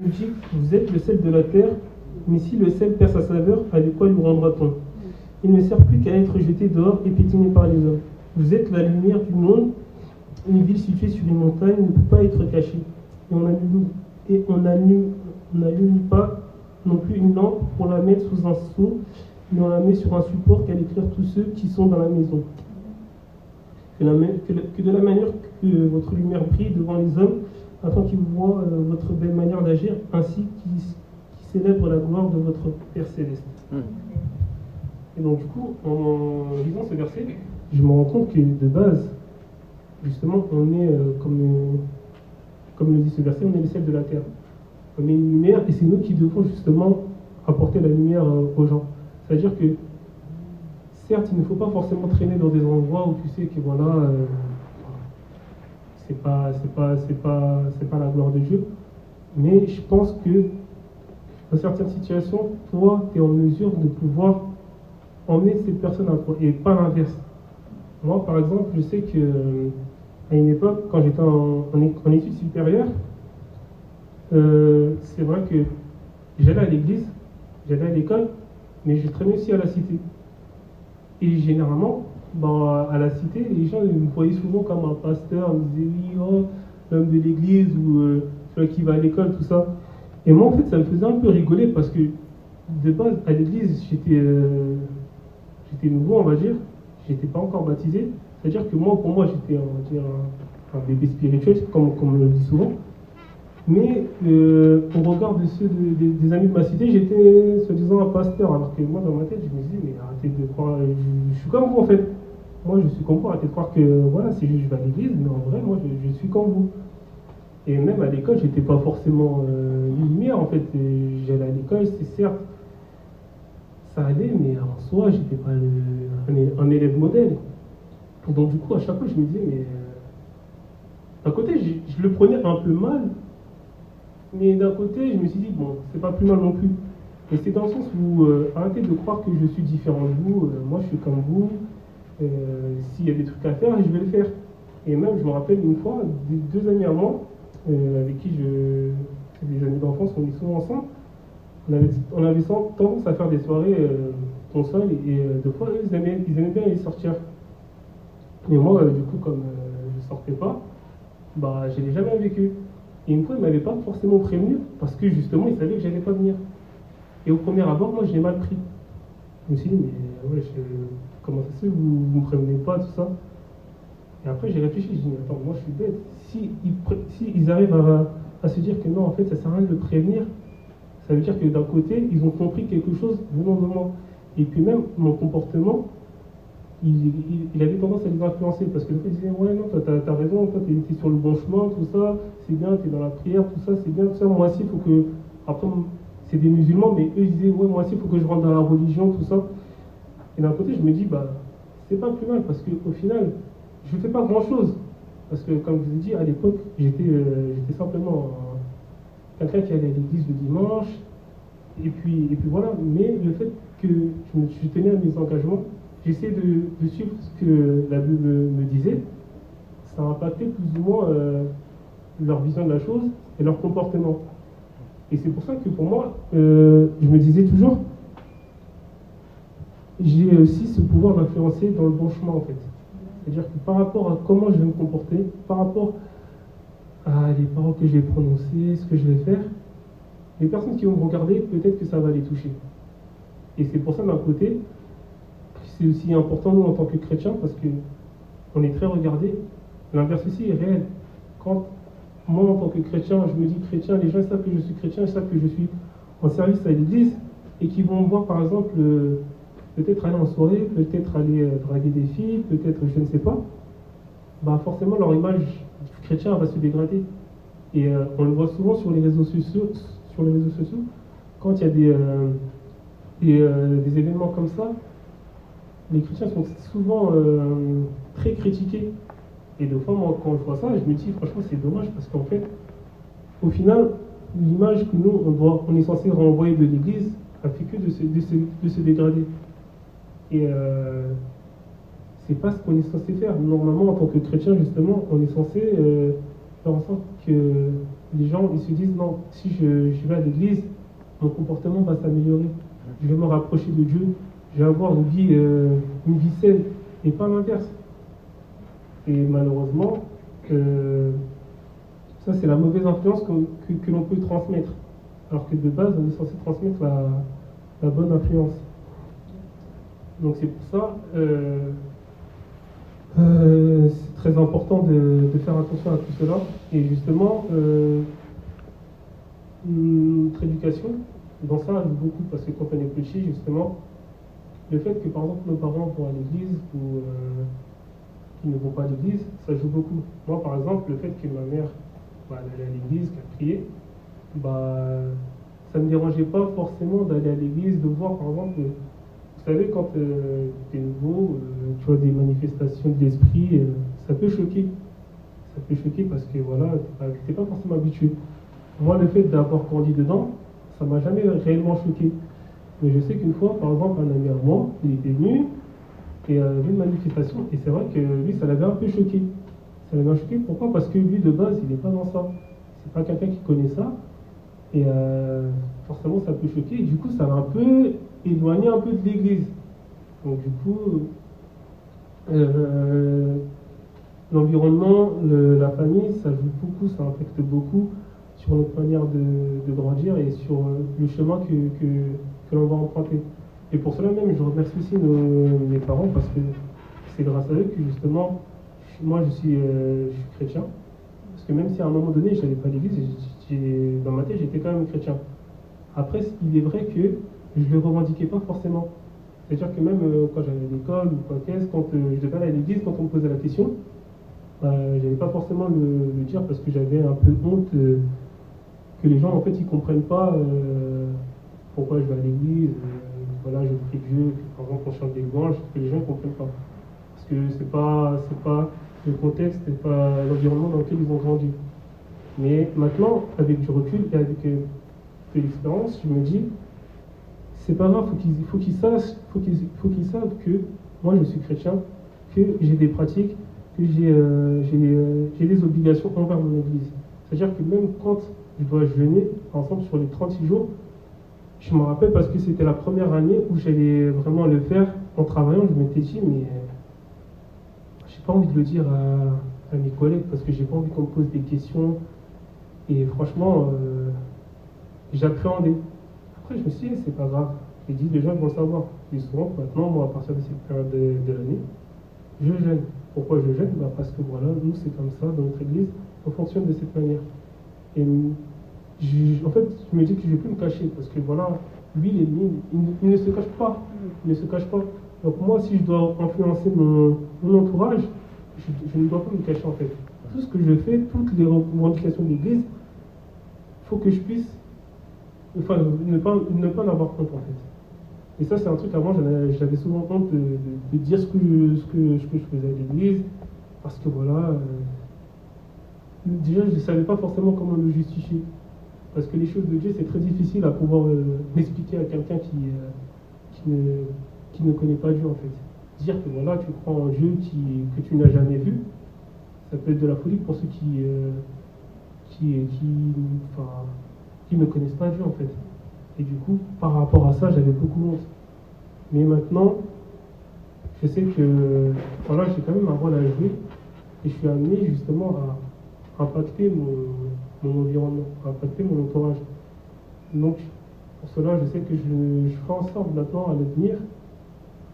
Il dit, vous êtes le sel de la terre, mais si le sel perd sa saveur, avec quoi lui rendra-t-on? Il ne sert plus qu'à être jeté dehors et piétiné par les hommes. Vous êtes la lumière du monde. Une ville située sur une montagne ne peut pas être cachée. On n'allume pas non plus une lampe pour la mettre sous un seau, mais on la met sur un support qu'elle éclaire tous ceux qui sont dans la maison. Que de la manière que votre lumière brille devant les hommes, afin qu'ils voient votre belle manière d'agir, ainsi qu'ils célèbrent la gloire de votre Père Céleste. Et donc du coup, en lisant ce verset, je me rends compte que de base, justement, on est, comme le dit ce verset, on est le sel de la terre. On est une lumière et c'est nous qui devons justement apporter la lumière aux gens. C'est-à-dire que, certes, il ne faut pas forcément traîner dans des endroits où tu sais que voilà, c'est pas la gloire de Dieu. Mais je pense que dans certaines situations, toi, tu es en mesure de pouvoir emmener ces personnes à toi et pas l'inverse. Moi, par exemple, je sais que à une époque, quand j'étais en études supérieures, c'est vrai que j'allais à l'église, j'allais à l'école, mais je traînais aussi à la cité. Et généralement, à la cité, les gens me voyaient souvent comme un pasteur, ils me disaient oui, oh, l'homme de l'église ou celui qui va à l'école, tout ça. Et moi, en fait, ça me faisait un peu rigoler parce que de base, à l'église, j'étais nouveau, on va dire. J'étais pas encore baptisé. C'est-à-dire que moi, pour moi, j'étais, on va dire, un bébé spirituel, comme on le dit souvent. Mais au regard de ceux des amis de ma cité, j'étais soi-disant un pasteur. Alors que moi, dans ma tête, je me disais, mais arrêtez de croire, je suis comme vous en fait. Moi, je suis comme vous, arrêtez de croire que voilà, c'est juste je vais à l'église, mais en vrai, moi, je suis comme vous. Et même à l'école, j'étais pas forcément lumière en fait. J'allais à l'école, c'est certes, ça allait, mais en soi, j'étais pas un élève modèle. Donc du coup, à chaque fois, je me disais, mais d'un côté, je le prenais un peu mal, mais d'un côté, je me suis dit, bon, c'est pas plus mal non plus. Et c'est dans le sens où arrêtez de croire que je suis différent de vous, moi je suis comme vous, s'il y a des trucs à faire, je vais le faire. Et même, je me rappelle une fois, deux amis à moi, avec qui des amis d'enfance, on est souvent ensemble, on avait tendance à faire des soirées console et deux fois, eux, ils aimaient bien aller sortir. Et moi, du coup, comme je sortais pas, je n'allais jamais avec eux. Et une fois, ils ne m'avaient pas forcément prévenu parce que justement, ils savaient que j'allais pas venir. Et au premier abord, moi, je l'ai mal pris. Je me suis dit, mais ouais, comment ça se fait, vous ne me prévenez pas, tout ça. Et après, j'ai réfléchi, j'ai dit, mais attends, moi, je suis bête. Si ils arrivent à se dire que non, en fait, ça sert à rien de le prévenir, ça veut dire que d'un côté, ils ont compris quelque chose venant de moi. Et puis même, mon comportement, il avait tendance à les influencer parce que le fait, ils disaient ouais non toi t'as raison, toi t'es sur le bon chemin, tout ça c'est bien, t'es dans la prière, tout ça c'est bien, tout ça moi aussi il faut que, après c'est des musulmans mais eux ils disaient ouais moi aussi il faut que je rentre dans la religion, tout ça. Et d'un côté je me dis c'est pas plus mal parce qu'au final je fais pas grand chose parce que comme je vous ai dit à l'époque j'étais simplement quelqu'un qui allait à l'église le dimanche et puis voilà, mais le fait que je tenais à mes engagements, j'essaie de suivre ce que la Bible me disait, ça a impacté plus ou moins leur vision de la chose et leur comportement. Et c'est pour ça que pour moi, je me disais toujours, j'ai aussi ce pouvoir d'influencer dans le bon chemin en fait. C'est-à-dire que par rapport à comment je vais me comporter, par rapport à les paroles que je vais prononcer, ce que je vais faire, les personnes qui vont me regarder, peut-être que ça va les toucher. Et c'est pour ça d'un côté, c'est aussi important nous en tant que chrétiens parce qu'on est très regardés. L'inverse aussi est réel. Quand moi en tant que chrétien, je me dis chrétien, les gens savent que je suis chrétien, ils savent que je suis en service à l'église et qui vont me voir par exemple peut-être aller en soirée, peut-être aller draguer des filles, peut-être je ne sais pas, forcément leur image du chrétien va se dégrader. Et on le voit souvent sur les réseaux sociaux, quand il y a des événements comme ça, les chrétiens sont souvent très critiqués. Et des fois, moi, quand je vois ça, je me dis, franchement, c'est dommage parce qu'en fait, au final, l'image que nous, on est censé renvoyer de l'Église a fait que de se dégrader. Et c'est pas ce qu'on est censé faire. Normalement, en tant que chrétien, justement, on est censé faire en sorte que les gens ils se disent non, si je vais à l'église, mon comportement va s'améliorer. Je vais me rapprocher de Dieu, je vais avoir une vie saine, et pas l'inverse. Et malheureusement, ça c'est la mauvaise influence que l'on peut transmettre. Alors que de base, on est censé transmettre la bonne influence. Donc c'est pour ça, c'est très important de faire attention à tout cela. Et justement, notre éducation, dans ça, joue beaucoup, parce que quand on est petit, justement, le fait que par exemple nos parents vont à l'église ou qui ne vont pas à l'église, ça joue beaucoup. Moi par exemple, le fait que ma mère elle allait à l'église, qu'elle priait, ça ne me dérangeait pas forcément d'aller à l'église, de voir par exemple, vous savez, quand tu es nouveau, tu vois des manifestations de l'esprit, ça peut choquer. Ça peut choquer parce que voilà, t'es pas forcément habitué. Moi, le fait d'avoir grandi dedans, ça m'a jamais réellement choqué. Mais je sais qu'une fois, par exemple, un ami à moi, il était venu et il a vu une manifestation, et c'est vrai que lui, ça l'avait un peu choqué. Ça l'avait choqué, pourquoi? Parce que lui, de base, il n'est pas dans ça. C'est pas quelqu'un qui connaît ça. Et forcément, ça peut choquer. Et du coup, ça l'a un peu éloigné un peu de l'église. Donc, du coup, l'environnement, la famille, ça joue beaucoup, ça impacte beaucoup sur notre manière de grandir et sur le chemin que l'on va emprunter. Et pour cela même, je remercie aussi mes parents parce que c'est grâce à eux que justement, moi je suis chrétien. Parce que même si à un moment donné, je n'allais pas à l'église, dans ma tête, j'étais quand même chrétien. Après, il est vrai que je ne le revendiquais pas forcément. C'est-à-dire que même quand j'allais à l'école ou quoi qu'est-ce, quand je devais aller à l'église, quand on me posait la question, je n'allais pas forcément le dire parce que j'avais un peu honte que les gens en fait ils comprennent pas pourquoi je vais à l'église, voilà, je prie Dieu, que, par exemple on chante des louanges, que les gens ne comprennent pas. Parce que c'est pas le contexte, c'est pas l'environnement dans lequel ils ont grandi. Mais maintenant, avec du recul et avec de l'expérience, je me dis, c'est pas grave, faut qu'ils savent que moi je suis chrétien, que j'ai des pratiques, que j'ai des obligations envers mon église. C'est-à-dire que même quand je dois jeûner, par exemple sur les 36 jours, je me rappelle parce que c'était la première année où j'allais vraiment le faire en travaillant, je m'étais dit, mais j'ai pas envie de le dire à mes collègues parce que j'ai pas envie qu'on me pose des questions. Et franchement, j'appréhendais. Après, je me suis dit, c'est pas grave. J'ai dit, les gens vont le savoir. Et souvent, maintenant, moi, à partir de cette période de l'année, je jeûne. Pourquoi je jeûne? Parce que voilà, nous, c'est comme ça, dans notre église, on fonctionne de cette manière. Et en fait, je me dis que je ne vais plus me cacher, parce que voilà, lui, il ne se cache pas. Il ne se cache pas. Donc moi, si je dois influencer mon entourage, je ne dois pas me cacher, en fait. Tout ce que je fais, toutes les revendications de l'église, il faut que je puisse, enfin, ne pas en avoir honte, en fait. Et ça, c'est un truc, avant, j'avais souvent honte de dire ce que je faisais à l'église, parce que voilà, déjà, je ne savais pas forcément comment le justifier. Parce que les choses de Dieu, c'est très difficile à pouvoir l'expliquer à quelqu'un qui ne connaît pas Dieu, en fait. Dire que voilà, tu crois en Dieu que tu n'as jamais vu, ça peut être de la folie pour ceux qui ne connaissent pas Dieu, en fait. Et du coup, par rapport à ça, j'avais beaucoup honte. Mais maintenant, je sais que voilà, j'ai quand même un rôle à jouer et je suis amené justement à impacter mon environnement, à impacter mon entourage. Donc, pour cela, je sais que je ferai en sorte maintenant à l'avenir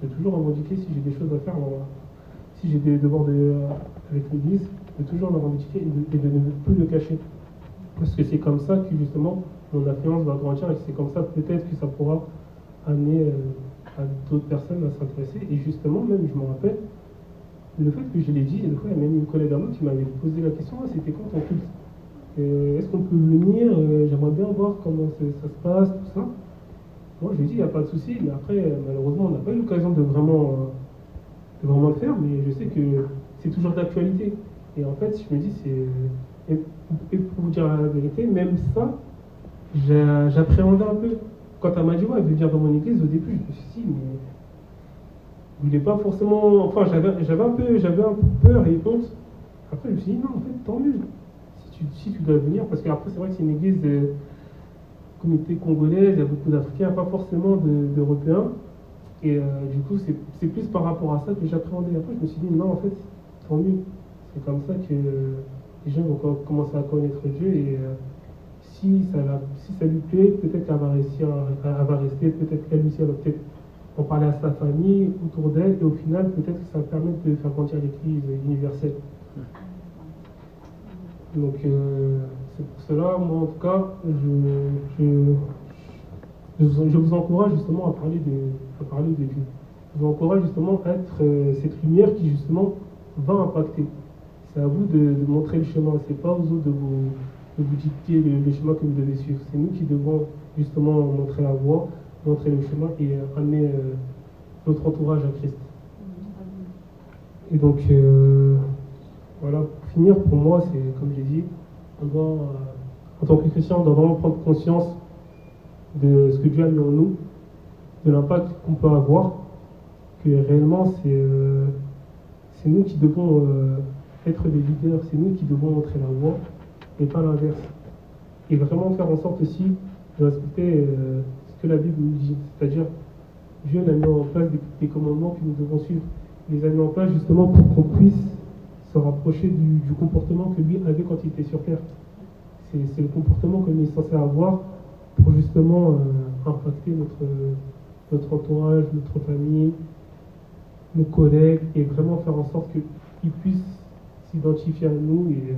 de toujours revendiquer si j'ai des choses à faire, si j'ai des devoirs avec l'église, de toujours le revendiquer et de ne plus le cacher. Parce que c'est comme ça que justement mon influence va grandir et c'est comme ça peut-être que ça pourra amener à d'autres personnes à s'intéresser. Et justement, même je me rappelle, le fait que je l'ai dit, une fois il y a même une collègue à moi qui m'avait posé la question, ah, c'était quand ton culte? Est-ce qu'on peut venir? J'aimerais bien voir comment ça se passe, tout ça. Moi je lui ai dit, il n'y a pas de souci, mais après, malheureusement, on n'a pas eu l'occasion de vraiment le faire, mais je sais que c'est toujours d'actualité. Et en fait, je me dis, et pour vous dire la vérité, même ça, j'appréhendais un peu. Quand elle m'a dit, ouais, elle veut venir dans mon église, au début, je me suis dit, mais je voulais pas forcément. Enfin, j'avais un peu peur et honte. Après, je me suis dit, non, en fait, tant mieux. Si si tu dois venir, parce qu'après c'est vrai que c'est une église de communauté congolaise, il y a beaucoup d'Africains, pas forcément d'Européens. Et du coup, c'est plus par rapport à ça que j'appréhendais. Après, je me suis dit, non, en fait, tant mieux. C'est comme ça que les gens vont commencer à connaître Dieu. Et si ça lui plaît, peut-être qu'elle va réussir, elle va rester, peut-être qu'elle aussi, elle va peut-être en parler à sa famille, autour d'elle. Et au final, peut-être que ça va permettre de faire grandir l'Église universelle. Donc, c'est pour cela, moi, en tout cas, je vous encourage justement à parler de Dieu. Je vous encourage justement à être cette lumière qui justement va impacter. C'est à vous de montrer le chemin. C'est pas aux autres de vous dicter le chemin que vous devez suivre. C'est nous qui devons justement montrer la voie, montrer le chemin et amener notre entourage à Christ. Et donc, voilà, pour finir, pour moi, c'est comme j'ai dit, on doit, en tant que chrétien, on doit vraiment prendre conscience de ce que Dieu a mis en nous, de l'impact qu'on peut avoir, que réellement c'est nous qui devons être des leaders, c'est nous qui devons montrer la voie et pas l'inverse. Et vraiment faire en sorte aussi de respecter ce que la Bible nous dit, c'est-à-dire Dieu a mis en place des commandements que nous devons suivre. Il les a mis en place justement pour qu'on puisse se rapprocher du comportement que lui avait quand il était sur terre. C'est le comportement que l'on est censé avoir pour justement impacter notre entourage, notre famille, nos collègues, et vraiment faire en sorte qu'ils puissent s'identifier à nous et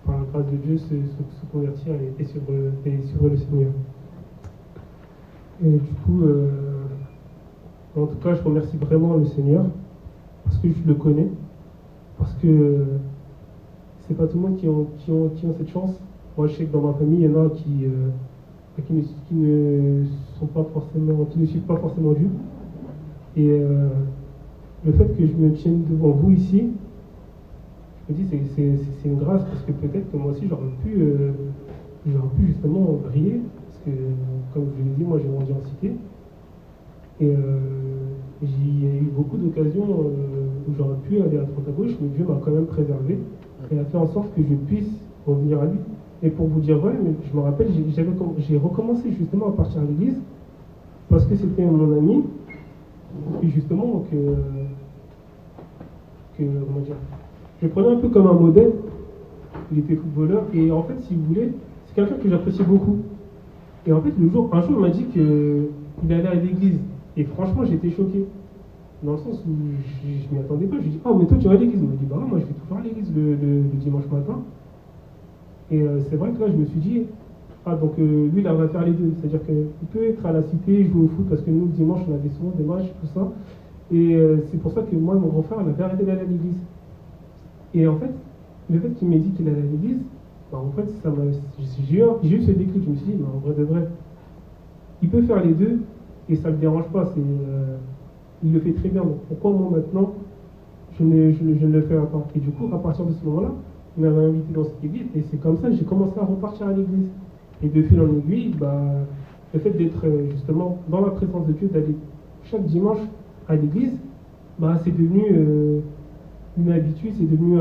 par la grâce de Dieu se convertir et suivre le Seigneur. Et du coup, en tout cas, je remercie vraiment le Seigneur parce que je le connais, parce que c'est pas tout le monde qui ont cette chance. Moi, je sais que dans ma famille, il y en a qui ne sont pas forcément, qui ne suivent pas forcément Dieu. Et le fait que je me tienne devant vous ici, je me dis c'est une grâce parce que peut-être que moi aussi j'aurais pu justement briller parce que comme je l'ai dit, moi j'ai grandi en cité et il y a eu beaucoup d'occasions où j'aurais pu aller à droite à gauche, mais Dieu m'a quand même préservé et a fait en sorte que je puisse revenir à lui. Et pour vous dire, ouais, mais je me rappelle, j'ai recommencé justement à partir à l'église parce que c'était mon ami, et justement comment dire, je le prenais un peu comme un modèle. Il était footballeur et en fait, si vous voulez, c'est quelqu'un que j'appréciais beaucoup. Et en fait, un jour, il m'a dit qu'il allait à l'église. Et franchement, j'étais choqué. Dans le sens où je m'y attendais pas. Je lui ai dit, oh, mais toi, tu vas à l'église? Il m'a dit, bah moi, je vais toujours à l'église le dimanche matin. Et c'est vrai que là, je me suis dit, ah, donc lui, il va faire les deux. C'est-à-dire qu'il peut être à la cité, jouer au foot, parce que nous, le dimanche, on avait souvent des matchs, tout ça. Et c'est pour ça que moi et mon grand frère, on avait arrêté d'aller à l'église. Et en fait, le fait qu'il m'ait dit qu'il allait à l'église, bah, en fait, j'ai eu ce déclic. Je me suis dit, bah, en vrai de vrai, il peut faire les deux et ça ne le dérange pas. Il le fait très bien. Donc pourquoi moi maintenant, je ne le fais pas? Et du coup, à partir de ce moment-là, il m'avait invité dans cette église et c'est comme ça que j'ai commencé à repartir à l'église. Et de fil en aiguille, bah, le fait d'être justement dans la présence de Dieu, d'aller chaque dimanche à l'église, bah, c'est devenu une habitude, c'est devenu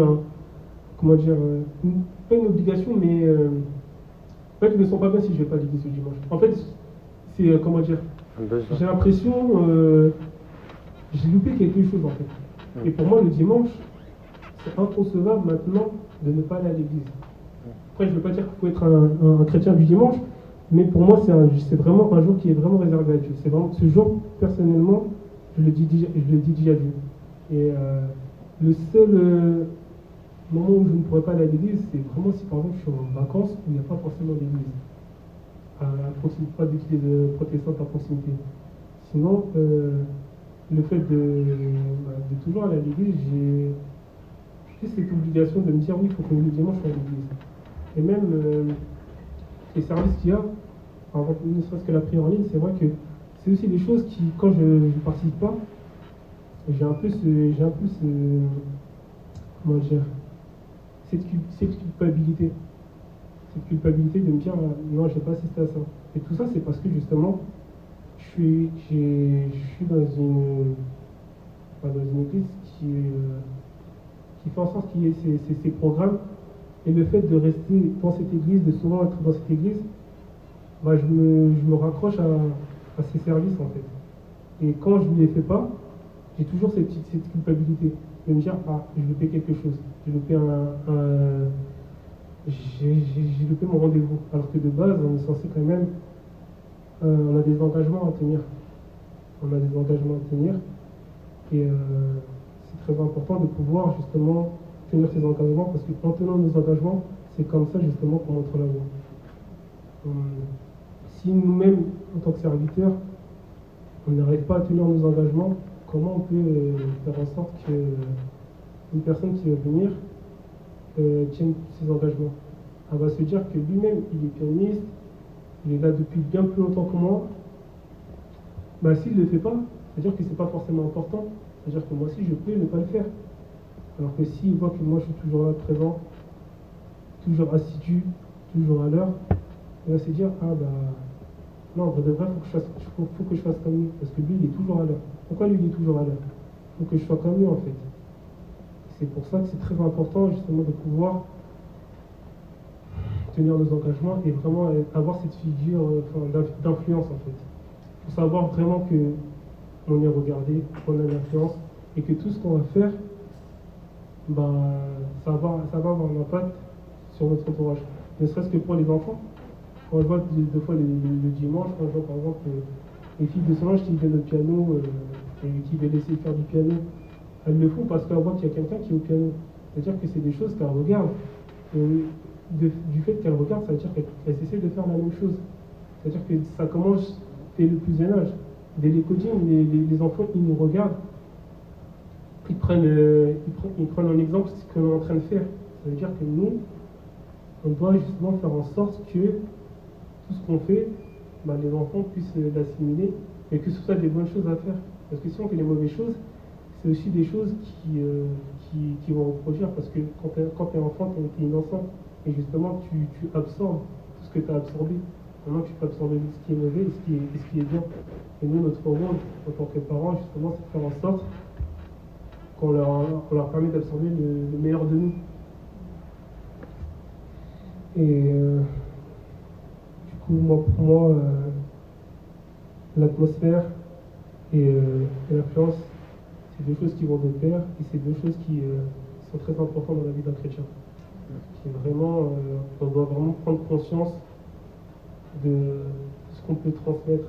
comment dire, pas une obligation, mais en fait, je ne me sens pas bien si je ne vais pas à l'église ce dimanche. En fait, c'est comment dire, j'ai l'impression, j'ai loupé quelque chose en fait. Et pour moi, le dimanche, c'est inconcevable maintenant de ne pas aller à l'église. Après, je ne veux pas dire qu'il faut être un chrétien du dimanche, mais pour moi, c'est vraiment un jour qui est vraiment réservé à Dieu. C'est vraiment ce jour, personnellement, je le dis déjà à Dieu. Et le seul moment où je ne pourrais pas aller à l'église, c'est vraiment si par exemple je suis en vacances où il n'y a pas forcément d'église. À proximité, pas d'église protestante à proximité. Sinon, le fait de toujours aller à l'église, j'ai cette obligation de me dire oui, il faut que le dimanche je sois à l'église. Et même les services qu'il y a, avant ne serait-ce que la prière en ligne, c'est vrai que c'est aussi des choses qui, quand je ne participe pas, j'ai un peu comment dire, cette culpabilité. Cette culpabilité de me dire non, je n'ai pas assisté à ça. Et tout ça, c'est parce que justement, je suis dans une église qui fait en sorte qu'il y ait ces programmes. Et le fait de rester dans cette église, de souvent être dans cette église, bah, je me raccroche à ces services en fait. Et quand je ne les fais pas, j'ai toujours cette culpabilité de me dire, ah, j'ai loupé quelque chose, j'ai loupé j'ai loupé mon rendez-vous. Alors que de base, on est censé quand même, on a des engagements à tenir. On a des engagements à tenir. Et c'est très important de pouvoir justement tenir ces engagements parce qu'en tenant nos engagements, c'est comme ça justement qu'on montre la voie. Si nous-mêmes, en tant que serviteurs, on n'arrive pas à tenir nos engagements, comment on peut faire en sorte qu'une personne qui va venir tienne ses engagements? Elle va se dire que lui-même, il est pianiste, il est là depuis bien plus longtemps que moi. Bah, s'il ne le fait pas, c'est-à-dire que c'est pas forcément important. C'est-à-dire que moi aussi, je peux ne pas le faire. Alors que s'il voit que moi, je suis toujours là, présent, toujours assidu, toujours à l'heure, il va se dire, ah bah, non, en vrai de vrai, faut que je fasse comme lui. Parce que lui, il est toujours à l'heure. Pourquoi lui, il est toujours à l'heure? Il faut que je sois comme lui, en fait. C'est pour ça que c'est très important, justement, de pouvoir tenir nos engagements et vraiment avoir cette figure d'influence, en fait. Il faut savoir vraiment qu'on est regardé, qu'on a une influence et que tout ce qu'on va faire, bah, ça va avoir un impact sur notre entourage. Ne serait-ce que pour les enfants. Quand je vois deux fois le dimanche, quand je vois par exemple les filles de son âge qui viennent au piano et qui veulent laisser faire du piano, elles le font parce qu'elles voient qu'il y a quelqu'un qui est au piano. C'est-à-dire que c'est des choses qu'elles regardent. Et du fait qu'elles regardent, ça veut dire qu'elles essaient de faire la même chose. C'est-à-dire que ça commence dès le plus jeune âge. Dès les codines, les enfants, ils nous regardent. Ils prennent en exemple ce qu'on est en train de faire. Ça veut dire que nous, on doit justement faire en sorte que tout ce qu'on fait, bah, les enfants puissent l'assimiler et que ce soit des bonnes choses à faire. Parce que si on fait des mauvaises choses, c'est aussi des choses qui vont reproduire. Parce que quand tu es enfant, tu es innocent. Et justement, tu absorbes tout ce que tu as absorbé. Maintenant, tu peux absorber ce qui est mauvais et ce qui est bien. Et nous, notre rôle, en tant que parents, justement, c'est de faire en sorte qu'on leur permet d'absorber le meilleur de nous. Et du coup, pour moi, l'atmosphère et l'influence, c'est deux choses qui vont de pair et c'est deux choses qui sont très importantes dans la vie d'un chrétien. Qui vraiment, on doit vraiment prendre conscience de ce qu'on peut transmettre,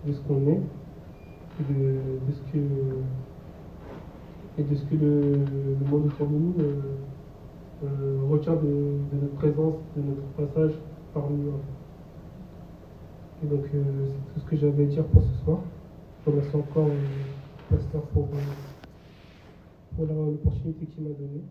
de ce qu'on est, et de ce que le monde autour de nous retient de notre présence, de notre passage parmi nous. Et donc c'est tout ce que j'avais à dire pour ce soir. Je remercie encore le pasteur pour l'opportunité qu'il m'a donnée.